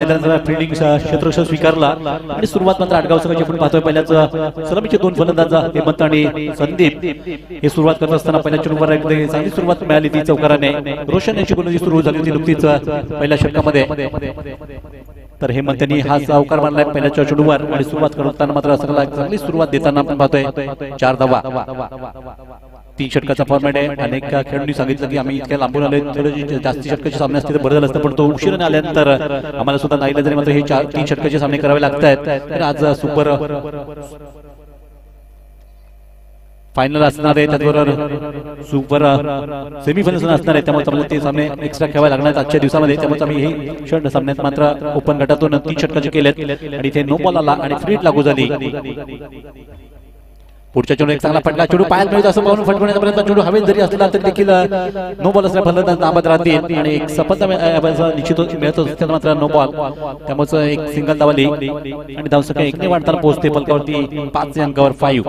Fielding क्षेत्ररक्षण स्वीकारला आणि सुरुवात मात्र आडगाव संघाची आपण पाहतोय. पहिल्याच सलामीचे दोन फलंदाज हेमंत आणि संदीप हे सुरुवात करत असताना पहिल्या चेंडूवर चांगली सुरुवात मिळाली ती चौकाराने. रोशन यांची गोलंदाजी सुरू झाली होती नुकतीच पहिल्या षटकामध्ये. तर हेमंत यांनी हा चौकार मारलाय पहिल्या चेंडूवर आणि सुरुवात करताना मात्र चांगली सुरुवात देताना आपण पाहतोय 4 धावा. 3 षटकाचा फॉर्मॅट आहे. अनेक खेळाडूंनी सांगितलं की आम्ही इतक्या लांबून आलोय, थोडे जास्ती षटकाचे सामने असते तर बरं झालं असतं, पण तो उशिराने आल्यानंतर आम्हाला सुद्धा नाही जरी मात्र हे 3 षटकाचे सामने करावे लागत आहेत. तर आज सुपर फायनल असणार आहे, त्याचबरोबर सुपर सेमीफायनल असणार आहे. त्यामुळे आम्हाला ते सामने एक्स्ट्रा खेळावे लागणार आहेत आजच्या दिवसामध्ये. त्यामुळे आम्ही हे षट सामन्यात मात्र ओपन गटातून 3 षटकाचे केलेत आणि इथे नो बॉल आला आणि फ्री हिट लागू झाली. पुढच्या चेंडू एक चांगला फटका, चेंडू पायात मिळतो असं पाहून फटकवण्याचा प्रयत्न. चेंडू हवेत जरी असला तरी देखील नो बॉल असल्या फलंदाज नाबाद राहतील आणि एक सफलता निश्चित मिळत असते मात्र नो बॉल. त्यामुळे एक सिंगल धावली आणि धावसंख्या 1 ने वाढताना पोहोचते फलकावरती 5 अंकावर 5.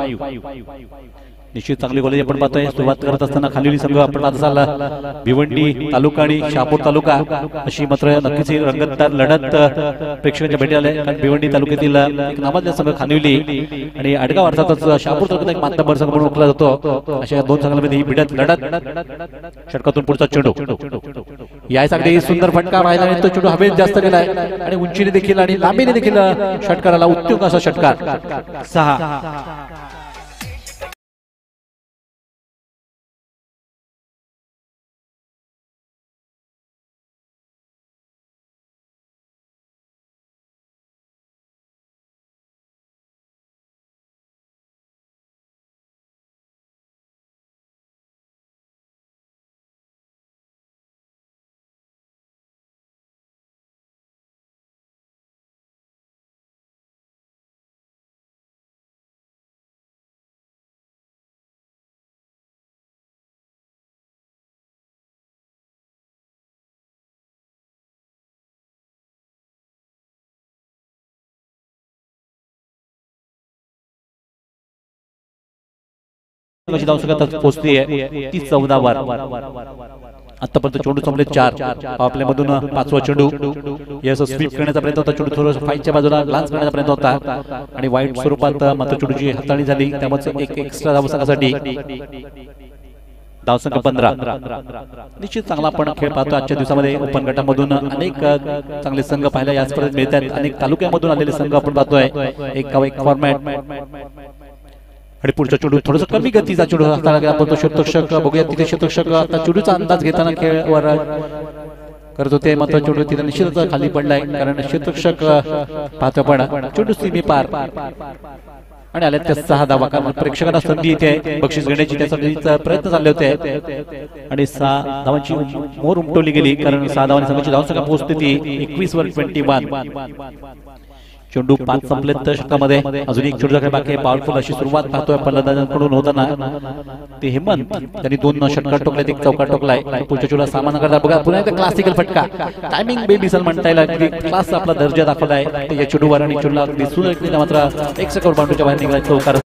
निश्चित चांगली गोलंदाजी आपण पाहतोय. सुरुवात करत असताना खालील संघ आपण पाहत असाल भिवंडी तालुका आणि शहापूर तालुका अशी मात्र नक्कीच रंगतदार लढत प्रेक्षकांच्या भेटी आल्या. कारण भिवंडी तालुक्यातील एक नामवंत संघ खानिवली आणि आडगाव अर्थातच शहापूर तालुक्यात एक मातबर संघ म्हणून ओळखला जातो. अशा 2 संघांमध्ये ही भिडत लढत. षटकातून पुढचा चेंडू यायचा अगदी सुंदर फटका पाहायला मिळतो. चेंडू हवेत जास्त गेलाय आणि उंचीने देखील आणि लांबीने देखील षटकाराला उत्तुंग असा षटकार. 6. पोहोचली आहे ती 14 वर. आतापर्यंत चेंडू संपले 4. आपल्यामधून 5वा चेंडू याचा स्वीप करण्याचा प्रयत्न होता. चेंडू थोडं फाईटच्या बाजूला लांच करण्याचा प्रयत्न होता आणि वाईट स्वरूपात मात्र चेंडूची हाताळणी झाली. त्यामुळे एक एक्स्ट्रा धावसंख्यासाठी धावसंख्या 15. निश्चित चांगला आपण खेळ पाहतो आजच्या दिवसामध्ये. ओपन गटामधून अनेक चांगले संघ पाहायला या स्पर्धेत मिळतात. अनेक तालुक्यामधून आलेले संघ आपण पाहतोय. एक फॉर्मॅट आणि पुढचा चेंडू थोडासा कमी गतीचा चेंडू हाताळला आपण तो क्षेत्ररक्षक बघूया. तिथे क्षेत्ररक्षक आता चेंडूचा अंदाज घेताना खेळवर करत होते, मात्र चेंडू तिथे निश्चितच खाली पडलाय. कारण क्षेत्ररक्षक पाहतो आपण चेंडू सीमे पार आणि आल्यात त्या 6 धावा. कारण प्रेक्षकांना संधी इथे बक्षीस घेण्याची त्यासाठी प्रयत्न चालले होते आणि 6 धावांची मोर उमटवली गेली. कारण 6 धावांनी संघाची धावसंख्या पोहोचते ती 21 वर 21. चेंडू 5 संपलेत तर षटकामध्ये अजून एक चेंडू बाकी आहे. पॉवरफुल अशी सुरुवात पाहतोय फलंदाजांकडून होताना. ते हेमंत त्यांनी 2 षटकार टोकले, 1 चौकार टोकलाय. पुढच्या चेंडूला सामना करता बघा पुन्हा एकदा क्लासिकल फटका. टायमिंग बेमिसल म्हणता येईल. क्लास आपला दर्जा दाखवलाय या चेंडूवर आणि चेंडूला दिसून मात्र 1 सेकंड बाउंड्रीच्या बाहेर निघाला चौकार.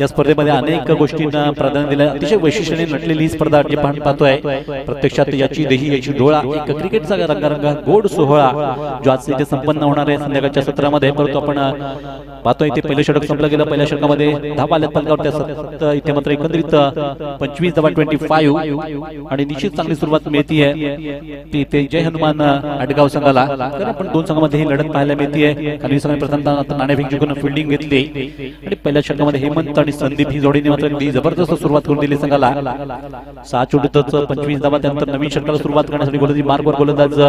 या स्पर्धेमध्ये अनेक गोष्टींना प्राधान्य दिलं. अतिशय वैशिष्ट्याने नटलेली ही स्पर्धा जी आपण पाहतोय. प्रत्यक्षात याची देही याची डोळा एक क्रिकेटचा रंगारंग गोड सोहळा जो आज इथे संपन्न होणार आहे संध्याकाळच्या सत्रामध्ये. परंतु आपण पाहतोय इथे पहिलं षटक संपलं गेलं. पहिल्या षटकामध्ये धावा आल्यात फलकावर. इथे मात्र एकंदरीत 25 धावा 25 आणि निश्चित चांगली सुरुवात मिळतीये ती इथे जय हनुमान आडगाव संघाला. तर आपण 2 संघामध्ये ही लढत पाहायला मिळतीये. खाली संघाने प्रथमतः नाणेफेक जिंकून फिल्डिंग घेतली आणि पहिल्या षटकामध्ये हेमंत आणि संदीप ही जोडीने मात्र जबरदस्त सुरुवात करून दिली संघाला. 6 चेंडूतच 25 धावा. त्यानंतर नवीन षटकाला सुरुवात करण्यासाठी गोलंदाजी मार्गवर गोलंदाज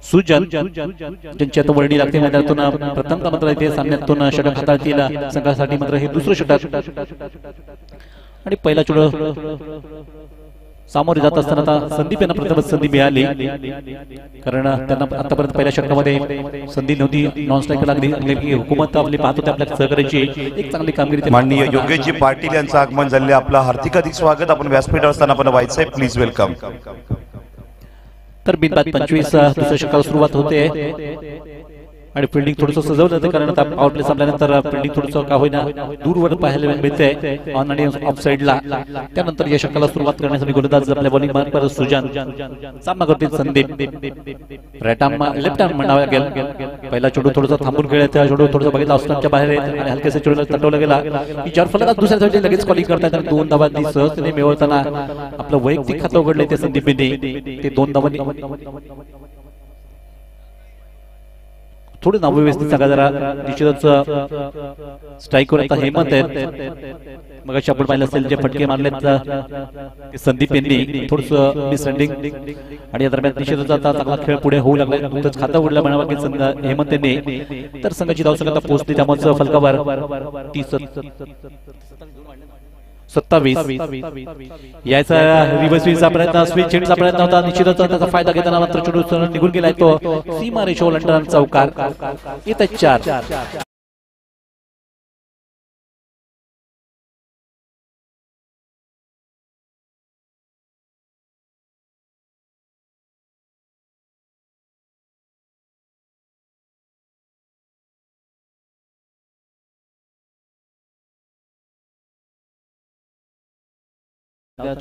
सुजन ज्यांची आता वर्णी लागते मैदानातून प्रथमतः मात्र इथे सामन्यातून षटक हाताळतील संघासाठी मात्र हे दुसरं षटक आणि पहिला चेंडू सामोरे जात असताना आता संदीप यांना प्रथमच संधी मिळाली, कारण त्यांना आतापर्यंत पहिल्या षटकामध्ये संधी नव्हती. नॉन स्ट्रायकर लागली, हुकूमत आपली पाहत होते आपल्या सहकार्याची एक चांगली कामगिरी. माननीय योगेशजी पाटील यांचं आगमन झाले, आपलं हार्दिक स्वागत. आपण व्यासपीठावर असताना आपण व्हायचंय, प्लीज वेलकम. तर बिनबाद 25 दुसऱ्या षटकाला सुरुवात होते आणि फिल्डिंग थोडंसं सजवलं जातं, कारण आता पॉवर प्ले संपल्यानंतर फिल्डिंग थोडंसं का होईना दूरवर पाहायला मिळते ऑन आणि ऑफ साइडला. त्यानंतर या षटकाला सुरुवात करण्यासाठी गोलंदाज आपल्या बॉलिंग मार्कवर सुजान, सामना करतील Sandeep. Right arm left arm म्हणावं लागेल. पहिला चेंडू थोडासा थांबून खेळायचा, चेंडू थोडासा बघितला ऑस्ट्रेलियाच्या बाहेर आणि हलकेसे चेंडूला तटवला गेला की ज्यावर फलंदाज दुसऱ्या साईडला लगेच कॉलिंग करतात आणि 2 धावांनी सहजतेने मिळवताना आपलं वैयक्तिक खातं उघडलंय ते संदीपने. ते 2 धावांनी थोडी नावव्यवस्थित जागा जरा निश्चितच स्ट्राईकवर आता हेमंत आहेत. मग अशी आपण पाहिलं असेल जे फटके मारलेत संदीप यांनी थोडस मिसअंडिंग, आणि या दरम्यान निश्चितच आता चांगला खेळ पुढे होऊ लागला. नुकतंच खातं उघडलं म्हणावं की हेमंत यांनी. तर संघाची धावसंख्या आता पोहोचली त्यामुळे फलकावर 27 याचा रिव्हर्स स्विंगचा प्रयत्न, स्विच हिटचा प्रयत्न होता. निश्चितच त्याचा फायदा घेताना मात्र चेंडू निघून गेलाय तो सीमा रेषा ओलांडून चौकार. इथं 4.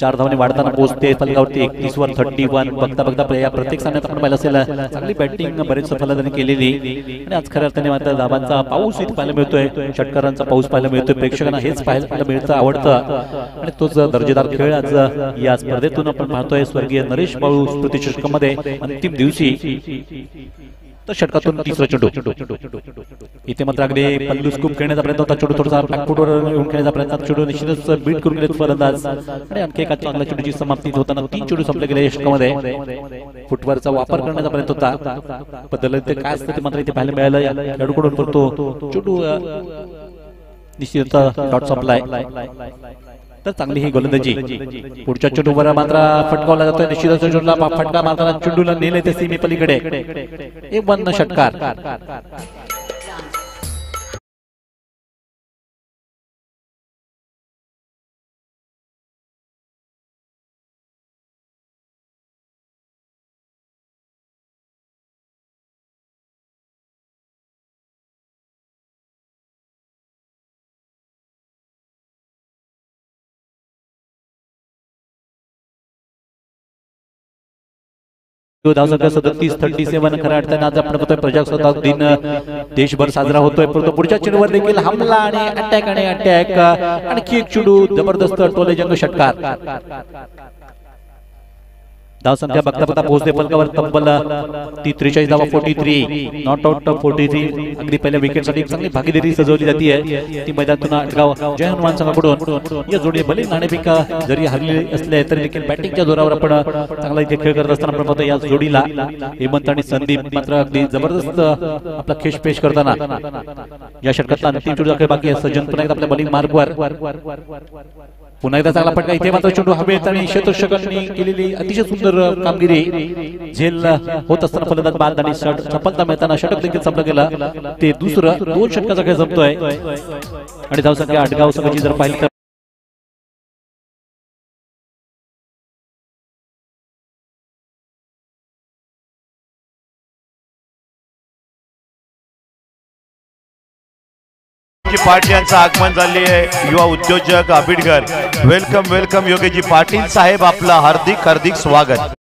चार धावांनी वाढताना पोहोचते फलकावरती 31 वर 31. बघता बघता या प्रत्येक सामन्यात आपण पाहिलं असेल चांगली बॅटिंग बरेच फलंदाजांनी केलेली, आणि आज खऱ्या अर्थाने मात्र धावांचा पाऊस इथे पाहायला मिळतोय, षटकारांचा पाऊस पाहायला मिळतोय. प्रेक्षकांना हेच पाहायला मिळतं, आवडतं, आणि तोच दर्जेदार खेळ आज या स्पर्धेतून आपण पाहतोय. स्वर्गीय नरेश बाळू स्मृती चषकामध्ये अंतिम दिवशी तर षटकातून तिसरा चेंडू. इथे मात्र अगदी पल्लू स्कूप खेळण्याचा प्रयत्न होता, चेंडू थोडासा बॅकफुटवर येऊन खेळण्याचा प्रयत्न, चेंडू निश्चितच बीट करून गेले फलंदाज, आणि आणखी एका चांगल्या चेंडूची समाप्ती होताना 3 चेंडू संपले गेले षटकामध्ये. फुटवरचा वापर करण्याचा प्रयत्न होता, बदल ते काय असतं ते मात्र इथे पाहायला मिळालं. खेळाडूकडून करतो चेंडू निश्चितच डॉट संपलाय. तर चांगली ही गोलंदाजी. पुढच्या चेंडूवर मात्र फटकावला जातोय, निश्चितच चेंडूला फटका मारताना चेंडूला नेले ते सीमे पलीकडे. 1 षटकार. धावसंख्या 37 37 खऱ्या अर्थाने आज आपण बघतोय प्रजासत्ताक दिन देशभर साजरा होतोय. परंतु पुढच्या चेंडूवर देखील हमला आणि अटॅक आणखी एक चेंडू जबरदस्त टोले जंग षटकार. धावसंख्या बघता बघता पोहोचते फलकावर तब्बल 43 धावा 43. Not out 43. अगदी पहिल्या विकेटसाठी चांगली भागीदारी सजवली जाते ती मैदानातून आटगाव जय हनुमान संघाकडून. या जोडी भले नाणेफेका जरी हरली असले तरी देखील बॅटिंगच्या जोरावर आपण चांगला इथे खेळ करत असताना आपण पाहतो या जोडीला हेमंत आणि संदीप मात्र अगदी जबरदस्त आपला खेळ पेश करताना. या षटकातला अंतिम चेंडू खेळ बाकी आहे. सज्जन पुन्हा एकदा आपल्या बॉलिंग मार्गवर, पुन्हा एकदा चांगला फटका. इथे मात्र चेंडू हवेत आणि क्षेत्ररक्षकांनी केलेली अतिशय सुंदर कामगिरी झेल होत असताना फलंदाज बाद आणि सफलता मिळताना षटक देखील संपलं गेलं. ते दुसरं 2 षटकाचा खेळ संपतोय, आणि धावसंख्या आटगाव संघाची जर पाहिली तर पाटील यांचं आगमन झाले आहे. युवा उद्योजक आबिडकर, वेलकम वेलकम योगेशजी पाटील साहेब, आपलं हार्दिक हार्दिक स्वागत.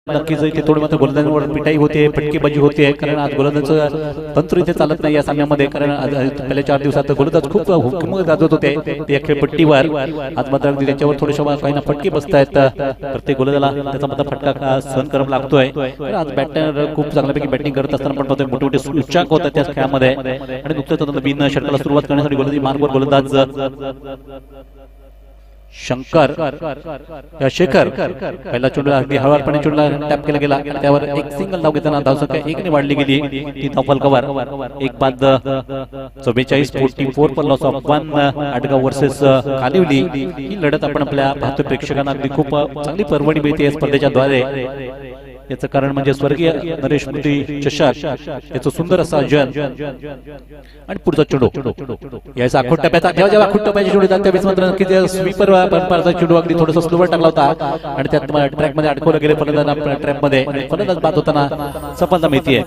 नक्कीच इथे थोडी मात्र गोलंदाजांवर पिटाई होते, फटकेबाजी होते, कारण आज गोलंदाजाचं तंत्र इथे चालत नाही या सामन्यामध्ये. कारण पहिल्या 4 दिवसात गोलंदाज खूप हुकूम गाजवत होते त्या खेळपट्टीवर. आज मात्र त्यांच्यावर थोडेसे काही फटके बसत आहेत. प्रत्येक गोलंदाजाला त्याचा मात्र फटका सहन करावा लागतोय. आज बॅटर खूप चांगल्यापैकी बॅटिंग करत असताना पण पाहतोय मोठे मोठे उच्चांक होतात त्या खेळामध्ये. आणि नुकतंच नवीन षटकाला सुरुवात करण्यासाठी गोलंदाजी मार्गवर गोलंदाज शंकर शेखर पहिला चेंडूला अगदी हळूवारपणे चेंडूला टॅप केला गेला आणि त्यावर एक सिंगल धाव घेताना धावसंख्या 1 ने वाढली गेली. ती धाव फलकावर एक बाद 44 पर लॉस ऑफ 1 आडगाव वर्सेस कालिवली. ही लढत आपण आपल्या भारतीय प्रेक्षकांना अगदी खूप चांगली परवडी मिळते या स्पर्धेच्या द्वारे. याचं कारण म्हणजे स्वर्गीय नरेश स्मृती चषक याचं सुंदर असं आयोजन आणि पुढचा चेंडू याचा आखूट टप्प्याचा जेव्हा आखूट टप्प्याची चेंडू जाते त्यावेळेस मात्र नक्कीच स्वीपर परंपराचा चेंडू अगदी थोडासा स्लोवर टाकला होता आणि त्यात ट्रॅक मध्ये अडकवलं गेले फलंदाज ट्रॅक मध्ये फलंदाज बाद होताना सफलता मिळते.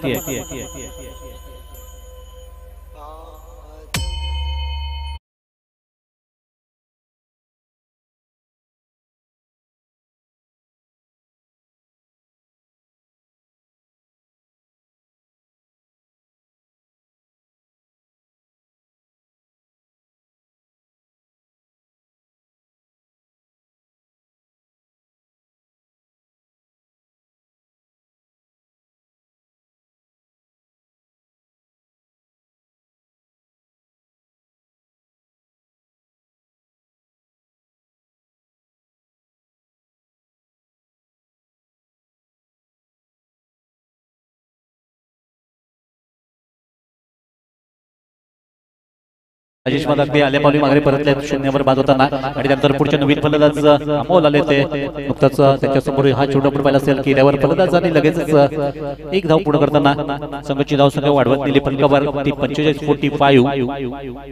अजिश अगदी आले पावली मागे परतले 0 वर बाद होताना आणि त्यानंतर पुढचे नवीन फलंदाज अमोल आले ते नुकताच त्याच्या समोर हा चेंडू आपण पाहिला असेल की त्यावर फलंदाजांनी लगेचच एक धाव पूर्ण करताना संघाची धावसंख्या वाढवत नेली फलकावर ती 45-45.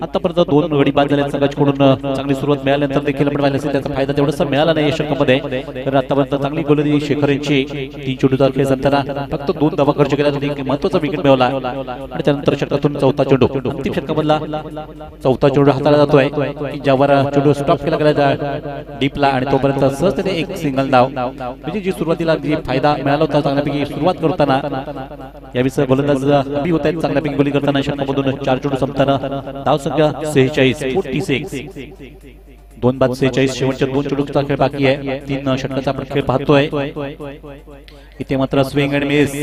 आतापर्यंत 2 गडी बाद झाले संघाकडून चांगली सुरुवात मिळाल्यानंतर देखील आपण पाहिलं असेल त्याचा फायदा तेवढासा मिळाला नाही या षटकामध्ये. तर आतापर्यंत चांगली गोलंदाजी शेखर यांची 3 चेंडूचा खेळ संपताना फक्त 2 धावा खर्च केला तरी महत्त्वाचा विकेट मिळवला आणि त्यानंतर षटकातून चौथा चेंडू अंतिम षटकामधला चौथा चेंडू हाताळला जातोय की ज्यावर चेंडू स्टॉप केला गेला डीपला आणि तोपर्यंत सहजतेने एक सिंगल धाव म्हणजे जी सुरुवातीला जी फायदा मिळाला होता चांगल्यापैकी सुरुवात करताना यावेळी गोलंदाज अभि होत आहेत चांगल्यापैकी गोली करताना षटकामधून 4 चेंडू संपताना धाव संख्या 46. 2 बाद 46 शेवटच्या 2 चेंडूचा खेळ बाकी आहे. 3 षटकाचा आपण खेळ पाहतोय. इथे मात्र स्विंग अँड मिस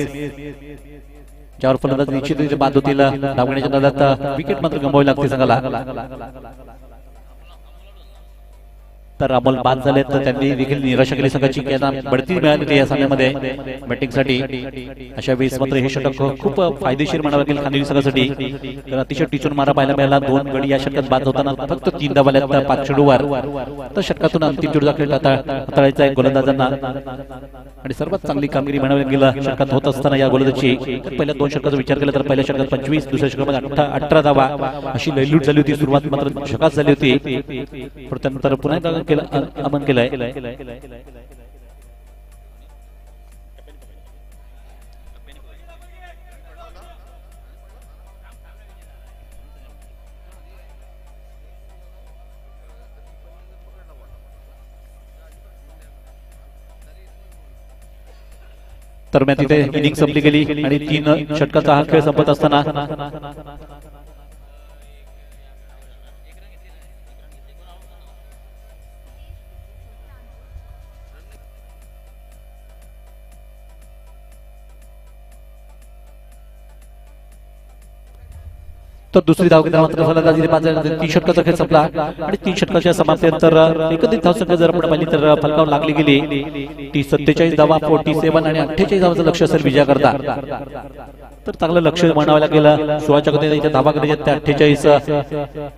ज्यावर फलंदाज निश्चित बाद होतील धावण्याच्या नादात विकेट मात्र गमवावी लागते संघाला. तर अमोल बाद झाले तर त्यांनी देखील निराशा केली संघाची त्यांना बढती मिळाली या सामन्यामध्ये बॅटिंगसाठी. अशा वेळेस मात्र हे षटक खूप फायदेशीर म्हणावं लागेल खानदेशी संघासाठी. तर अतिशय टिचून मारा पाहायला मिळाला. 2 गडी या षटकात बाद होताना फक्त 3 धावा आल्या 5 चेंडूवर. तर षटकातून अंतिम चेंडूचा खेळ हाताळायचा आहे गोलंदाजांना आणि सर्वात चांगली कामगिरी म्हणावी लागेल षटकात होत असताना या गोलंदाजी. पहिल्या 2 षटकाचा विचार केला तर पहिल्या षटकात 25 दुसऱ्या षटकामध्ये 18 धावा अशी लयलूट झाली होती. सुरुवात मात्र षटकात झाली होती पण त्यानंतर पुन्हा एकदा अमन केलाय. दरम्यान तिथे इनिंग संपली गेली आणि 3 षटकाचा हा खेळ संपत असताना तर दुसरी धाव घेताना मात्र फलंदाजीने 3 षटकाचा खेळ संपला आणि 3 षटकाच्या समाप्तीनंतर एकत्रित धावसंख्या जर आपण पाहिली तर फलकावर लागली गेली ती 47 धावा 47 आणि 48 धावांचं लक्ष असेल विजया करता. तर चांगलं लक्ष म्हणावं लागेल. 16च्या गतीने धावा करायच्या त्या 48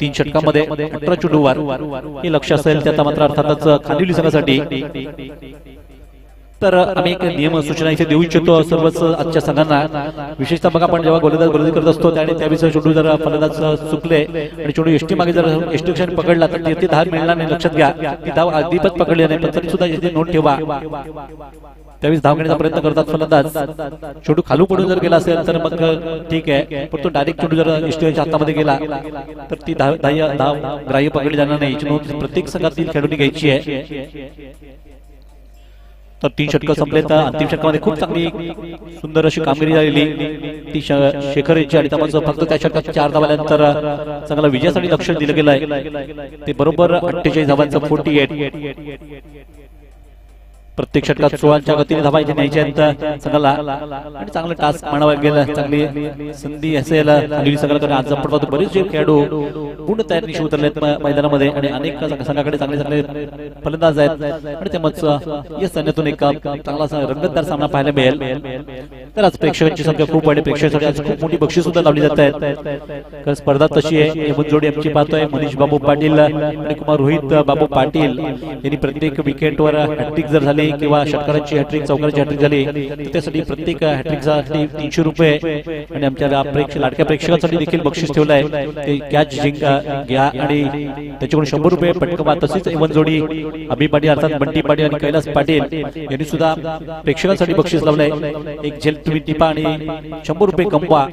3 षटकामध्ये 18 चेंडूवर हे लक्ष असेल त्याचा मात्र अर्थातच खानदेशी संघासाठी. तर आम्ही एक नियम सूचना इथे देऊ इच्छितो सर्वच आजच्या संघांना. विशेषतः बघा आपण जेव्हा गोलंदाजी करत असतो त्याने त्यावेळेस चेंडू जर फलंदाज चुकले आणि चेंडू एसटी मागे जर एसटी क्षणी पकडला तर ते धाव मिळणार नाही. लक्षात घ्या ती धाव अगदीपच पकडली नाही पण तरी सुद्धा इथे नोट ठेवा. त्यावेळेस धाव घेण्याचा प्रयत्न करतात फलंदाज. चेंडू खालू पडून जर गेला असेल तर मग ठीक आहे पण तो डायरेक्ट चेंडू जर एसटीच्या हातामध्ये गेला तर ती धाव ग्राह्य पकडली जाणार नाही. याची नोंद प्रत्येक संघातील खेळाडूंनी घ्यायची आहे. तर 3 षटक संपले तर अंतिम षटकामध्ये खूप चांगली सुंदर अशी कामगिरी झालेली ती शेखर यांची आणि त्यामध्ये फक्त त्या षटकात 4 धावांनंतर चांगला विजयासाठी लक्ष दिलं गेलंय. ते बरोबर 48 धावांचं 48. प्रत्येक षटकात 16च्या गतीने धावायचे न्यायचे आहेत संघाला आणि चांगलं टास्क म्हणावं गेलं, चांगली संधी असेल खाली संघाला. आज आपण पाहतो बरेच जे खेळाडू पूर्ण तयारीशी उतरलेत मैदानामध्ये आणि अनेक संघाकडे चांगले चांगले फलंदाज आहेत आणि त्यामुळे या सामन्यातून एक चांगला रंगतदार सामना पाहायला मिळेल. तर आज प्रेक्षकांची संख्या खूप वाढली, प्रेक्षकांसाठी आज खूप मोठी बक्षीस सुद्धा लावली जात आहेत. कारण स्पर्धा तशी आहे. ही जोडी आमची पाहतोय मनीष बाबू पाटील आणि कुमार रोहित बाबू पाटील यांनी प्रत्येक विकेटवर हॅट्रिक जर झाली किंवा षटकाराची हॅट्रिक चौकाराची हॅट्रिक झाली तर त्यासाठी प्रत्येक हॅट्रिकसाठी 300 रुपये आणि आमच्या लाडक्या प्रेक्षकांसाठी देखील बक्षीस ठेवलं आहे. ते कॅच घ्या आणि त्याच्याकडून 100 रुपये पटकवा. तसेच एवन जोडी अभि पाटील अर्थात बंटी पाटील आणि कैलास पाटील यांनी सुद्धा प्रेक्षकांसाठी बक्षीस लावलंय. एक झेल तुम्ही टिपा आणि 100 रुपये कमवा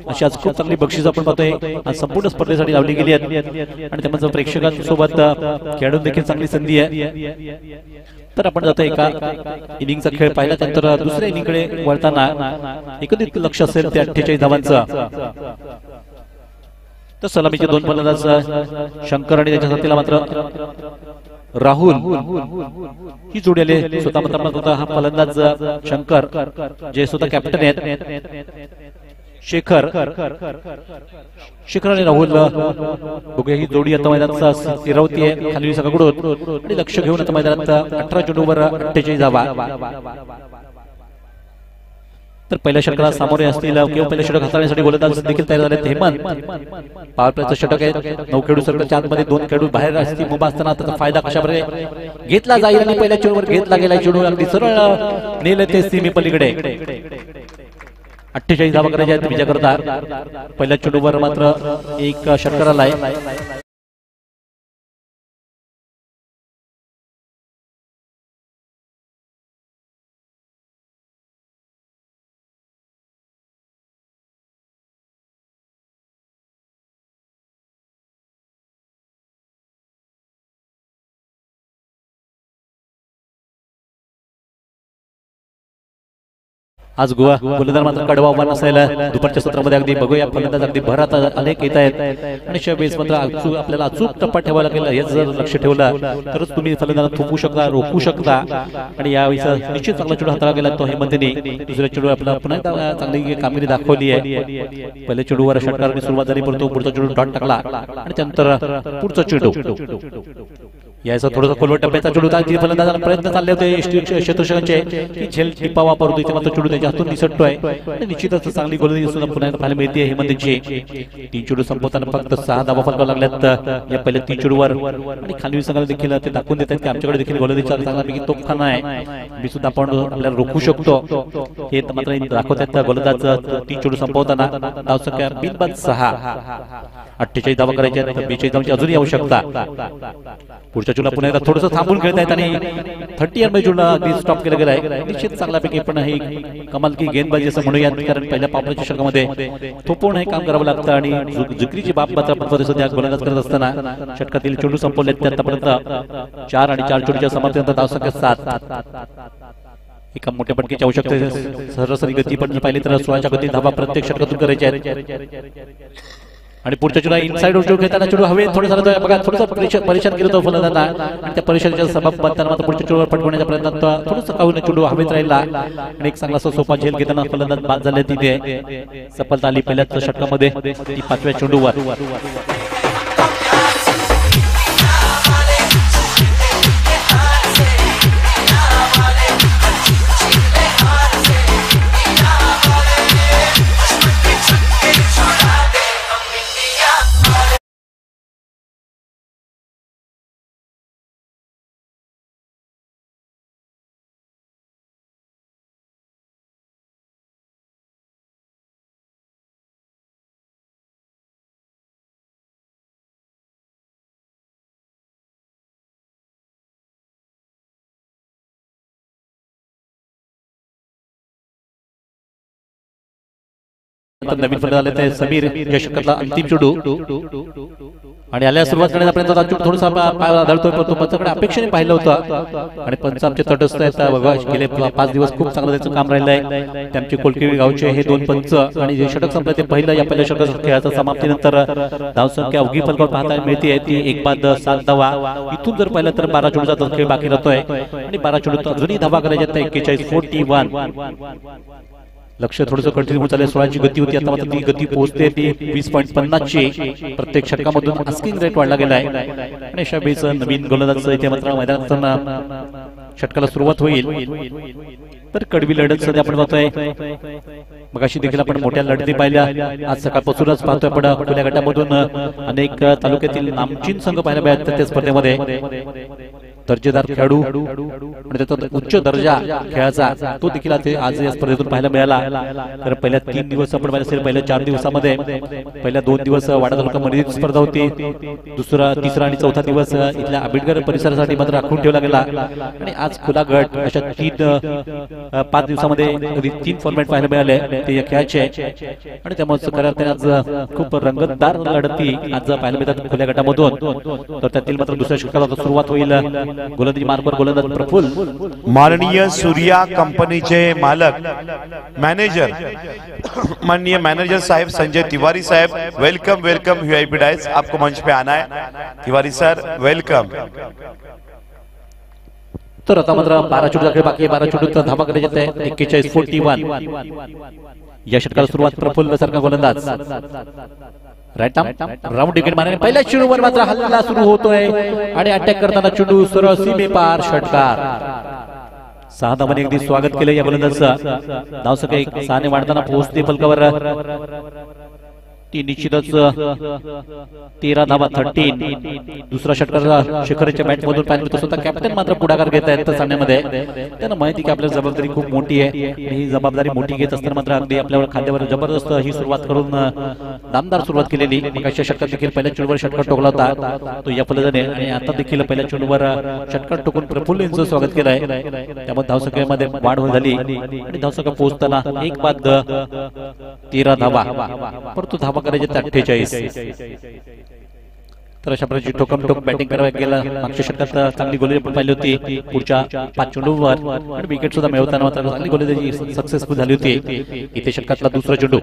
अशी आज खूप चांगली बक्षीस आपण पाहतोय आज संपूर्ण स्पर्धेसाठी लावली गेली आहेत आणि त्यामध्ये प्रेक्षकांसोबत खेळाडू देखील चांगली संधी आहे. तर आपण जातो एका इनिंगचा खेळ पाहिला, त्यानंतर दुसऱ्या इनिंगकडे वळताना एकत्रित लक्ष असेल ते 48 धावांचं. तर सलामीचे 2 फलंदाज शंकर आणि त्याच्या साथीला मात्र राहुल ही जोडी आले. स्वतः हा फलंदाज शंकर जे स्वतः कॅप्टन आहेत. शेखर आणि राहुल बघूया ही जोडी आता मैदानात फिरवतीये खाली सगळ्याकडून आणि लक्ष घेऊन आता मैदानात 18 चेंडूवर 48 धावा. तर पहिल्या षटकाला सामोरे असतील किंवा पहिल्या षटक हाताळण्यासाठी गोलंदाज देखील तयार झाले. हेमंत पॉवर प्लेचं षटक आहे. 9 खेळाडू सर्कलच्या आतमध्ये 2 खेळाडू बाहेर असतील. उभा असताना त्याचा फायदा कशाप्रकारे घेतला जाईल आणि पहिल्या चेंडूवर घेतला गेला. चेंडू अगदी सरळ नेले ते सीमे पलीकडे. 48 धावा करायच्या आहेत विजयाकरता. पहिल्या चेंडूवर मात्र एक षटकार आलाय. आज गोलंदाज मात्र कडवा उभा नसायला दुपारच्या सत्रामध्ये अगदी बघूया फलंदाज अगदी भरात अनेक येत आहेत आणि शेवेस मात्र आपल्याला अचूक टप्पा ठेवावा लागेल. हेच जर लक्ष ठेवलं तरच तुम्ही फलंदाजाला थोपू शकता, रोखू शकता आणि यावेळी निश्चित चांगला चेंडू हाताळला गेला तो हेमंतने. दुसऱ्या चेंडू आपला पुन्हा चांगली कामगिरी दाखवली आहे. पहिल्या चेंडूवर षटकाराने सुरुवात झाली परंतु पुढचा चेंडू डॉट टाकला आणि त्यानंतर पुढचा चेंडू याचा थोडासा खोलवट टप्प्याचा चेंडू होता. फलंदाजाला प्रयत्न चालले होते क्षेत्ररक्षकांचे की झेल टिपा वापरतो इथे मात्र चेंडू त्याच्या हातून निसटतोय आणि निश्चितच चांगली गोलंदाजी सुद्धा पुन्हा पाहायला मिळते हेमंतची. 3 चेंडू संपवताना फक्त 6 धावा फलकावा लागल्यात या पहिल्या 3 चेंडूवर आणि खाली संघाला देखील ते दाखवून देतात की आमच्याकडे देखील गोलंदाजीचा चांगल्यापैकी तोफखाना आहे. मी सुद्धा आपण आपल्याला रोखू शकतो हे मात्र दाखवतात. गोलंदाज 3 चेंडू संपवताना धावसंख्या बिनबाद 6. 48 धावा करायच्या आहेत. 42 धावांची अजूनही आवश्यकता. पुढच्या चेंडूला पुन्हा एकदा थोडंसं थांबून खेळतायत आणि 30 रन चेंडूला अगदी स्टॉप केला गेला आहे. निश्चित चांगल्यापैकी पण ही कमाल की गेंदबाजी असं म्हणूयात कारण पहिल्या पावसाच्या षटकामध्ये थोपवून हे काम करावं लागतं आणि जिकरीची बाब मात्र आपण सध्या गोलंदाज करत असताना षटकातील चेंडू संपवले ते आतापर्यंत 4 आणि 4 चेंडूच्या समाप्तीनंतर धावसंख्या 7. एका मोठ्या पटकीची आवश्यकता. सरासरी गती पण पाहिली तर 16च्या गती धावा प्रत्येक षटकातून करायच्या आहेत आणि पुढच्या चेंडूला इनसाइड उलटून घेताना चेंडू हवे थोडं बघा थोडंसं परेशान केलं होतं फलंदाजांना आणि त्या परेशानीच्या सबब बनताना मात्र पुढच्या चेंडूवर पटकवण्याच्या प्रयत्नात थोडंसं काहून चेंडू हवेत राहिला आणि एक चांगला सोपा झेल घेताना फलंदाज बाद झाले. तिथे सफलता आली पहिल्याच षटकामध्ये ती 5व्या चेंडूवर. नवीन फलंदाज आले ते समीर या षटकातला अंतिम चेंडू आणि आल्या सुरुवात करण्यापर्यंत चेंडू थोडासा पाय आदळतोय, पण तो पंचाकडे अपेक्षेने पाहिलं होतं आणि पंच आमचे तटस्थ आहेत बघा. गेले 5 दिवस खूप चांगलं त्याचं काम राहिलंय. त्यांचे कोलकेवी गावचे हे 2 पंच आणि जे षटक संपलं ते पहिलं या पहिल्या षटक खेळाच्या समाप्तीनंतर धावसंख्या अवघी फलकावर पाहता मिळते ती 1-7 धावा. इथून जर पाहिलं तर 12 चेंडूचा खेळ बाकी राहतोय आणि 12 चेंडूत अजूनही धावा करायच्या आहेत 41-41. लक्ष थोडंसं कंटिन्यू होत चाललंय. 16ची गती होती, आता मात्र ती गती पोहोचते ती 20.50 ची. प्रत्येक षटकामधून आस्किंग रेट वाढला गेलाय आणि अशा वेळेस नवीन गोलंदाज इथे मात्र मैदानात षटकाला सुरुवात होईल. तर कडवी लढत सध्या आपण पाहतोय. मगाशी देखील आपण मोठ्या लढती पाहिल्या, आज सकाळपासूनच पाहतोय आपण खुल्या गटामधून अनेक तालुक्यातील नामचीन संघ पाहायला मिळतात त्या स्पर्धेमध्ये. दर्जेदार खेळाडू आणि त्याचा उच्च दर्जा खेळाचा तो देखील आज या स्पर्धेतून पाहायला मिळाला. तर पहिल्या 3 दिवस आपण पाहिलं असेल, पहिल्या 4 दिवसामध्ये पहिल्या 2 दिवस वाडा तालुका मर्यादित स्पर्धा होती, दुसरा तिसरा आणि चौथा दिवस इथल्या आंबेडकर परिसरासाठी मात्र राखून ठेवला गेला आणि आज खुला गट अशा 5 दिवसामध्ये 3 फॉर्मॅट पाहायला मिळाले ते या खेळाचे आणि त्यामुळे खऱ्या अर्थाने आज खूप रंगतदार लढती आज पाहायला मिळतात खुल्या गटामधून. तर त्यातील मात्र दुसऱ्या षटकाला सुरुवात होईल. गोलंदाजी मार्गवर गोलंदाज प्रफुल्ल. माननीय सूर्या कंपनीचे मालक मॅनेजर माननीय मैनेजर साहब संजय तिवारी साहब, वेलकम वेलकम वीआईपी डाइस, आपको मंच पे आना है. Tiwari sir welcome. तर आता मात्र 12 चेंडू बाकी 12 चेंडूत धावा करायचे आहेत 41-41. या षटकाला सुरुवात प्रफुल्ल सारखा गोलंदाज. राईट राऊंड विकेट मारणे पहिल्या चेंडूवर मात्र हल्ला सुरू होतोय आणि अटॅक करताना चेंडू सरळ सीमेपार षटकार. 6 धावांनी अगदी स्वागत केलं या गोलंदाजचं. धावसंख्या 6 ने वाढताना पोहोचते फलकावर. ती निश्चितच 13 धावा 13. दुसरा षटकार शेखरच्या बॅट मधून पाहिलं स्वतः कॅप्टन मात्र पुढाकार घेत आहेत सामन्यामध्ये. त्यांना माहिती की आपल्याला जबाबदारी खूप मोठी आहे. ही जबाबदारी मोठी घेत असताना मात्र अगदी आपल्यावर खांद्यावर जबरदस्त ही सुरुवात करून दामदार सुरुवात केलेली. अशा षटकात देखील पहिल्या चेंडूवर षटकार टोकला होता तो या फलंदाजाने आणि आता देखील पहिल्या चेंडूवर षटकार टोकून प्रफुल्ल यांचं स्वागत केलंय. त्यामुळे धावसंख्येमध्ये वाढ झाली आणि धावसंख्या पोहोचताना 1-13 धावा, परंतु धावा करायचे 48. तर अशा प्रकारची ठोकमठोक बॅटिंग करायला गेला. मागच्या षटकात चांगली गोलंदाजी पण पाहिली होती पुढच्या 5 चेंडूवर आणि विकेट सुद्धा मिळवताना मात्र चांगली गोलंदाजी सक्सेसफुल झाली होती. इथे षटकातला दुसरा चेंडू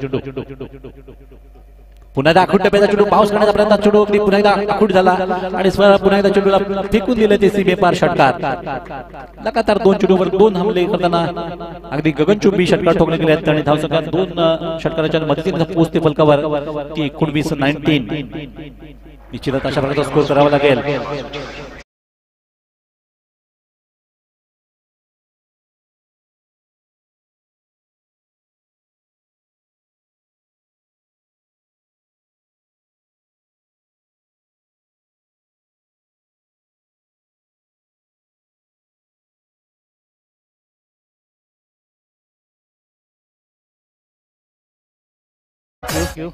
पुन्हा एकदा आखूट टप्प्याचा चेंडू पाऊस करण्याचा प्रयत्न, चेंडू अगदी पुन्हा एकदा आखूट झाला आणि पुन्हा एकदा चेंडूला फेकून दिले ते सीमेपार षटकार. लगातार 2 चेंडूवर 2 हमले करताना अगदी गगनचुंबी षटकार ठोकले गेले आहेत आणि धावसंख्या 2 षटकाराच्या मदतीने पोहोचते फलकावर ती 19-19. निश्चितच अशा प्रकारचा स्कोर करावा लागेल.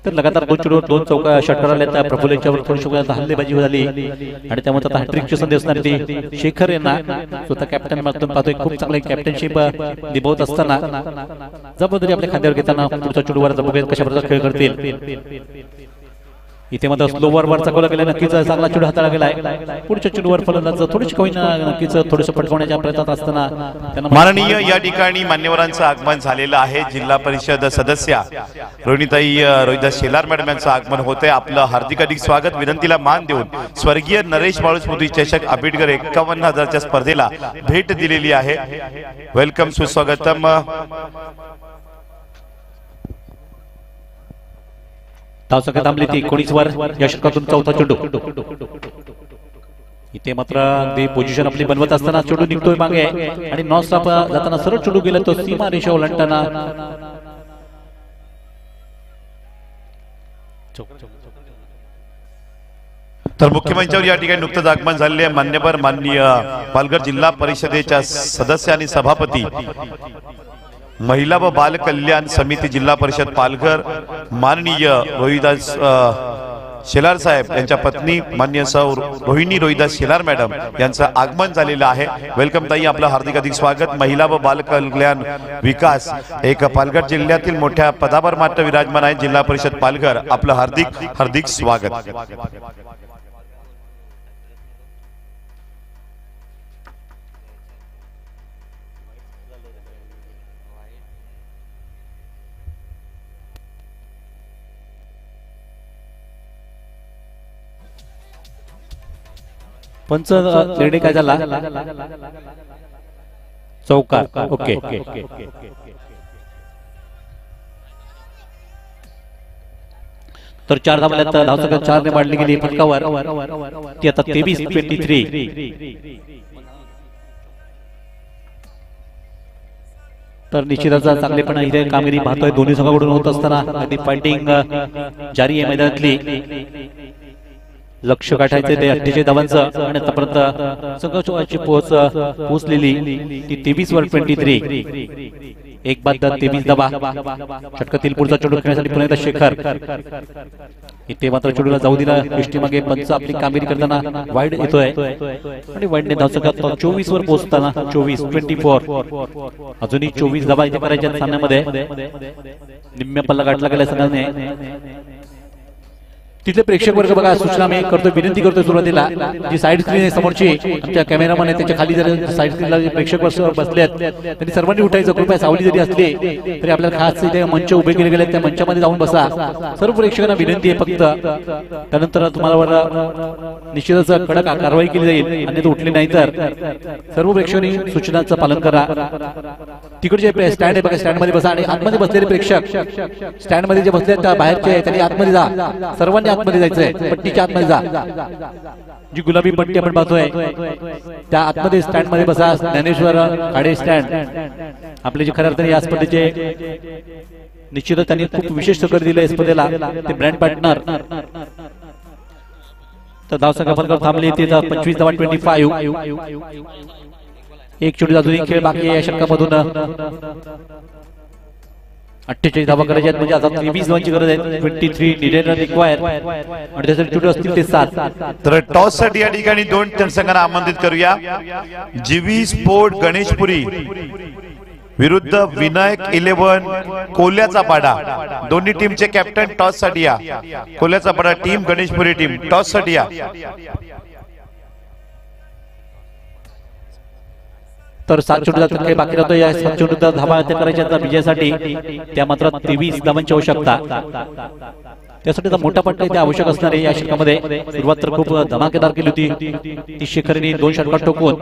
तर लगातार 2 चेंडूवर 2 चौका षटकार आले. त्या प्रफुल्ल यांच्यावर थोडीशी हल्लेबाजी झाली आणि त्यामुळे आता हॅट्रिकची संधी असणारी ती शेखर यांना स्वतः कॅप्टन मात्र पाहतोय खूप चांगली कॅप्टनशिप निभावत असताना जबाबदारी आपल्या खांद्यावर घेताना पुढच्या चेंडूवर बघूया कशा प्रकारचा खेळ करतील. इथे मात्र स्लोवर वर चाकवला गेला, नक्कीच चांगला चेंडू हाताळला गेलाय. पुढच्या चेंडूवर फलंदाज थोडीशी काही नक्कीच थोडंसं पटकवण्याच्या प्रयत्नात असताना त्यांना माननीय या ठिकाणी मान्यवरांचं आगमन झालेलं आहे. जिल्हा परिषद सदस्या रोहिदास शेलार मॅडम यांचं आगमन होते. आपलं हार्दिक स्वागत. विनंतीला मान देऊन स्वर्गीय नरेश बाळू स्मृती चषक आंबेडकर 51,000च्या स्पर्धेला भेट दिलेली आहे. वेलकम, सुस्वागतम. धावसंख्या थांबली ती 19 वर. या षटकातून चौथा चेंडू. इथे मात्र अगदी पोझिशन आपली बनवत असताना चेंडू निघतोय मागे आणि नॉन स्टॉप जाताना सरळ चेंडू गेला तो सीमा रेषा ओलांडताना तर मुख्यमंत्र्यावर या ठिकाणी नुकतंच आगमन झालेले मान्यवर माननीय पालघर जिल्हा परिषदेच्या सदस्य आणि सभापती महिला व बाल कल्याण समिती जिल्हा परिषद पालघर माननीय रोहिदास शेलार साहेब यांच्या पत्नी मान्य सौ रोहिणी रोहिदास शेलार मॅडम यांचं आगमन झालेलं आहे. वेलकम ताई, आपलं हार्दिक अधिक स्वागत. महिला व बाल कल्याण विकास एक पालघर जिल्ह्यातील मोठ्या पदावर मात्र विराजमान आहे. जिल्हा परिषद पालघर, आपलं हार्दिक हार्दिक स्वागत. पंच निर्णय काय झाला? चौकार. ओके. तर 4 धावल्यात धावसंख्या 4 ने वाढली गेली फटकावर. ती आता 23-23. तर निश्चितच चांगलेपणा इथे कामगिरी पाहतोय दोन्ही संघाकडून होत असताना. अगदी फायटिंग जारी आहे मैदानातली. लक्ष गाठायचे ते 48 धावांचं आणि आतापर्यंत संघाची पोहोचलेली ती 23-23. एक बाद 23 धावा. षटकातील पुढचा चेंडू खेळण्यासाठी पुन्हा एकदा शेखर. इथे मात्र चेंडूला जाऊ दिला मागे. पंच आपली कामगिरी करताना वाईड येतोय आणि वाईडने धावसंख्या 24 वर पोहोचताना 24-24. अजूनही 24 धावा इथे करायच्या सामन्यामध्ये. निम्म्या पल्ला गाठला गेला संघाने. तिथले प्रेक्षक वर्ग बघा, सूचना मी करतो, विनंती करतो सुरुवातीला जी साईड स्क्रीन आहे समोरची, आमच्या कॅमेरामन आहे त्याच्या खाली जर साईड स्क्रीनला जे प्रेक्षक वर्ग बसले आहेत त्यांनी सर्वांनी उठायचं. कृपया सावली जरी असली तरी आपल्याला खास इथे मंच उभे केले गेले, त्या मंचामध्ये जाऊन बसा. सर्व प्रेक्षकांना विनंती आहे फक्त. त्यानंतर तुम्हाला निश्चितच कडक कारवाई केली जाईल, अन्यथा उठले नाही तर. सर्व प्रेक्षकांनी सूचनांचं पालन करा. तिकडचे स्टँड आहे बघा, स्टँड मध्ये बसा. आणि आतमध्ये बसलेले प्रेक्षक स्टँड मध्ये जे बसले त्या बाहेरचे त्यांनी आतमध्ये जा. सर्वांनी आतमध्ये जायचंय, पट्टीच्या आतमध्ये जा. जी गुलाबी पट्टी आपण पाहतोय त्या आतमध्ये स्टँड मध्ये बसा. ज्ञानेश्वर खाडे स्टँड आपले जे खऱ्या अर्थाने या स्पर्धेचे निश्चितच त्यांनी खूप विशेष सहकार्य दिलं या स्पर्धेला, ते ब्रँड पार्टनर. तर धावसंख्या फलकावर थांबली ती 25-25. एक चेंडू अजूनही खेळ बाकी आहे या षटकामधून. 48 धावा करायच्या आहेत, म्हणजे आता 23 धावांची गरज आहे. 23 needed run required आणि त्यासाठी चेंडू असतील ते 7. तर टॉस साठी या ठिकाणी 2 संघांना आमंत्रित करूया. जीवी स्पोर्ट गणेशपुरी विरुद्ध विनायक 11 कोल्याचा पाडा. दोन्ही टीमचे कॅप्टन टॉस साठी या. कोल्याचा पाडा टीम, गणेशपुरी टीम टॉस साठी या. तर 7 चेंडूचा खेळ बाकी राहतो. या 7 चेंडूचा धावा करायच्या विजयासाठी त्या मात्र 23 धावांची आवश्यकता. त्यासाठी मोठा पट्टा इथे आवश्यक असणार आहे या षटकामध्ये. सुरुवात तर खूप धमाकेदार केली होती ती शेखरने 2 षटकात ठोकून.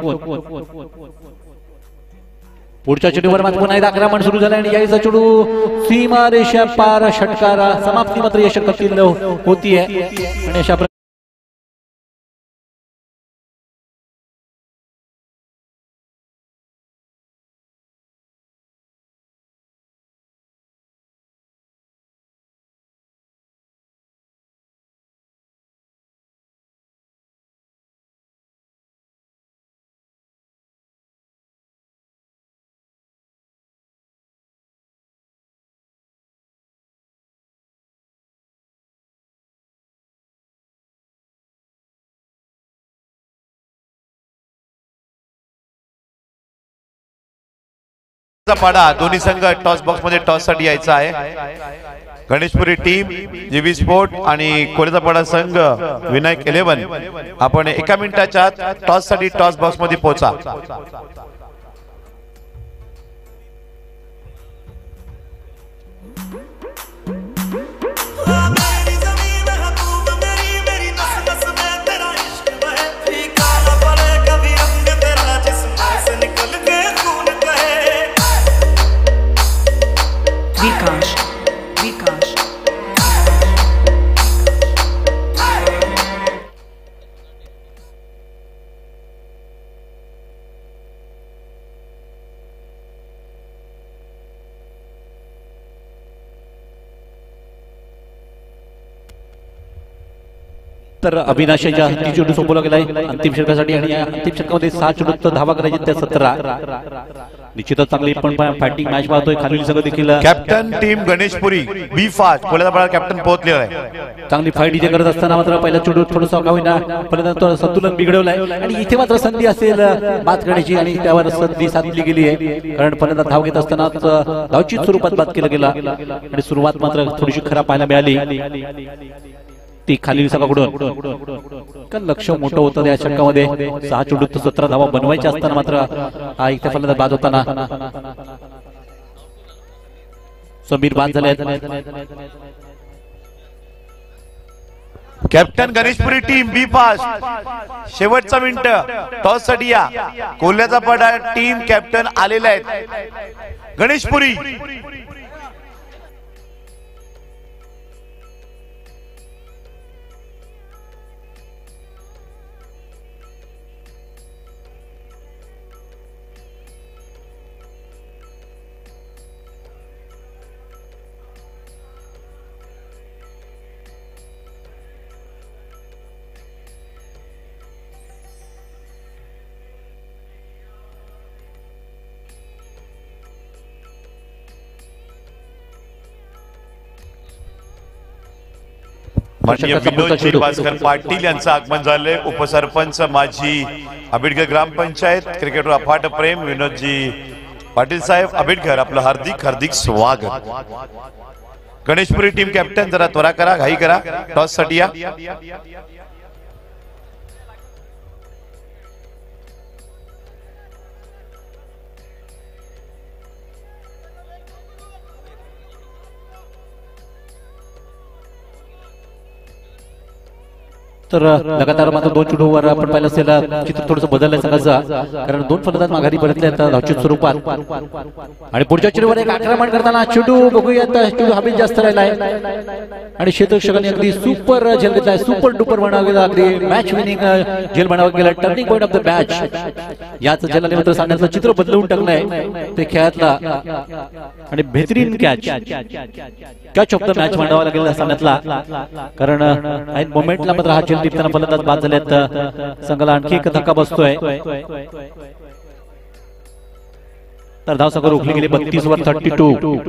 पुढच्या चेंडूवर मात्र पुन्हा एकदा आक्रमण सुरू झालं आणि याचा चेंडू सीमा रेषा पार षटकारा. समाप्ती मात्र या षटकातील होतीये आणि अशा पाडा. दोन्ही संघ टॉस बॉक्स मध्ये टॉस साठी यायचा आहे. गणेशपुरी टीम, जीवी स्पोर्ट आणि कोल्याचा पाडा संघ विनायक 11. आपण 1 मिनिटाच्या टॉस साठी टॉस बॉक्स मध्ये पोहोचा. तर अविनाशाच्या 3 चेंडू सोपवला गेलाय अंतिम षटकासाठी आणि या अंतिम षटकामध्ये 6 चेंडूत धावा करायचे त्या 17. निश्चितच चांगली पण फायटिंग मॅच पाहतोय खालील संघ देखील. कॅप्टन टीम गणेशपुरी बी फास्ट कोल्याचा बळा कॅप्टन पोहोचलेला आहे. चांगली फाईट इथे करत असताना मात्र पहिला चेंडू थोडंसं का होईना परंतु संतुलन बिघडवलंय आणि इथे मात्र संधी असेल बाद करण्याची आणि त्यावर संधी साधली गेली आहे कारण पहिल्यांदा धाव घेत असताना धावची स्वरूपात बाद केलं गेला आणि सुरुवात मात्र थोडीशी खराब पाहायला मिळाली ती खालील संघाकडून. लक्ष मोठं होतं या षटकामध्ये 6 चेंडूत 17 धावा बनवायच्या असताना मात्र हा इथे फलंदाज बाद होताना समीर बाद झाले. कॅप्टन गणेशपुरी टीम बी फास्ट शेवटचा मिनिट टॉस साठी या कोल्ह्याचा पडा टीम कॅप्टन आलेले आहेत गणेशपुरी. माननीय विनोद भास्कर पाटील यांचं आगमन झालंय. उपसरपंच माजी आंबेडकर ग्रामपंचायत क्रिकेटर अफाट प्रेम विनोदजी पाटील साहेब आंबेडकर आपलं हार्दिक हार्दिक स्वागत. गणेशपुरी टीम कॅप्टन जरा त्वरा करा घाई करा टॉस साठी या. तर लगातार मात्र 2 चेंडूवर आपण पाहिलं असेल चित्र थोडंसं बदललंय संघाचं कारण 2 फलंदाज माघारी परतले आहेत धावच्या स्वरूपात आणि पुढच्या चेंडूवर एक आक्रमण करताना चेंडू बघूयात चेंडू हवेत जास्त राहिलाय आणि क्षेत्ररक्षकांनी अगदी सुपर झेल घेतलाय सुपर डुपर बनावा गेला अगदी मॅच विनिंग झेल बनावा गेला turning point of the match याच झेलाने मात्र सामन्याचं चित्र बदलवून टाकलंय ते खेळातला आणि बेहतरीन कॅच ऑफ द मॅच मांडावा लागेल सामन्यातला कारण ऐन मोमेंटला मात्र हा टिपताना फलंदाज बाद झालेत संघाला आणखी एक धक्का बसतोय. तर धावसंख्या रोखली गेली 32 वर 32.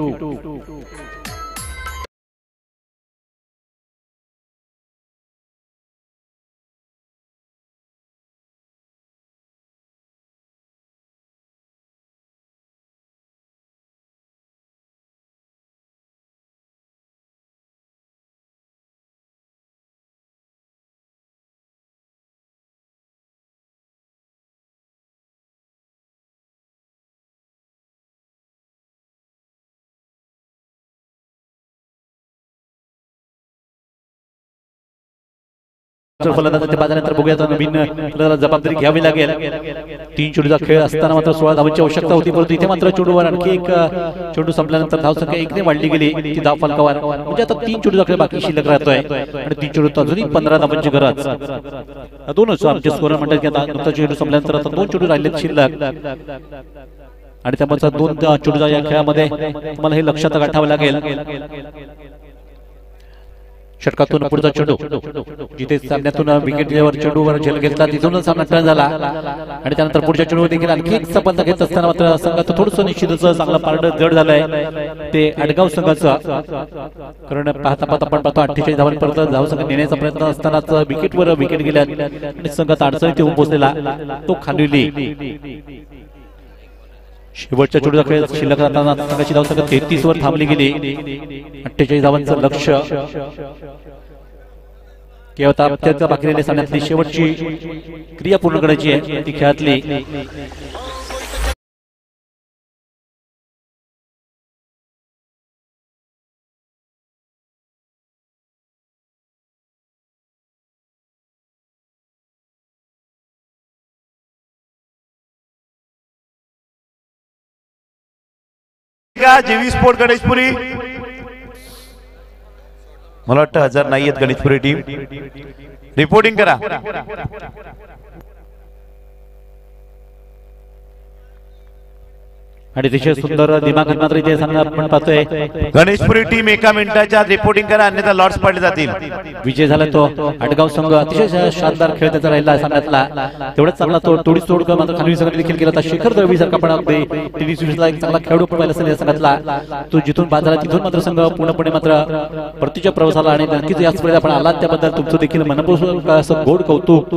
फलंदाजाच्या बाजारानंतर बघूया नवीन जबाबदारी घ्यावी लागेल. 3 चेंडूचा खेळ असताना मात्र 16 धावांची आवश्यकता होती परंतु इथे मात्र चेंडूवर आणखी एक चेंडू संपल्यानंतर धावसंख्या 1 ने वाढली गेली ती धाव फलकावर म्हणजे आता 3 चेंडूचा खेळ बाकी शिल्लक राहतोय आणि 3 चेंडूत अजूनही 15 धावांची गरज. दोनच आमचे स्कोरर म्हणतात की आता नुकता चेंडू संपल्यानंतर आता 2 चेंडू राहिलेत शिल्लक आणि त्यामुळे 2 चेंडूच्या या खेळामध्ये तुम्हाला हे लक्षात गाठावं लागेल. षटकातून पुढचा चेंडू जिथे सामन्यातून विकेटवर चेंडूवर झेल घेतला तिथूनच सामना टर्न झाला आणि त्यानंतर पुढच्या चेंडूवर देखील आणखी एक सफलता घेत असताना मात्र संघाचं थोडंसं निश्चितच चांगलं पारड जड झालंय ते आडगाव संघाचं कारण पाहता पाहता आपण पाहतो 48 धावांपर्यंत धावसंख्या नेण्याचा प्रयत्न असतानाच विकेटवर विकेट गेल्या आणि संघात अडचणीत येऊन पोहोचलेला तो खाली. शेवटच्या चेंडूचा खेळ शिल्लक राहताना संघाची धावसंख्या 33 वर थांबली गेली. 48 धावांचं लक्ष केवळ अत्यंत बाकी राहिलेल्या सामन्यातली शेवटची क्रिया पूर्ण करायची आहे ती खेळातली. जेवी स्पोर्ट गणेशपुरी मला वाटतं 1000 नाही आहेत गणेशपुरी टीम रिपोर्टिंग करा. आणि अतिशय सुंदर दिमाखात मात्र इथे संघ आपण पाहतोय गणेशपुरी टीम एका मिनिटाच्या रिपोर्टिंग करा अन्यथा लॉट्स पडले जातील. विजय झाला तो आडगाव संघ. अतिशय शानदार खेळ त्याचा राहिला संघातला. तेवढाच चांगला तो तोडीस तोड मात्र खाली संघात देखील केला होता. शेखर दळवी सारखा पण अगदी टेनिस विषयाला एक चांगला खेळाडू पण पाहिला असेल या संघातला. तो जिथून बाद झाला तिथून मात्र संघ पूर्णपणे मात्र परतीच्या प्रवासाला आणि नक्कीच या स्पर्धेत आपण आलात त्याबद्दल तुमचं देखील मनपूर्वक असं गोड कौतुक.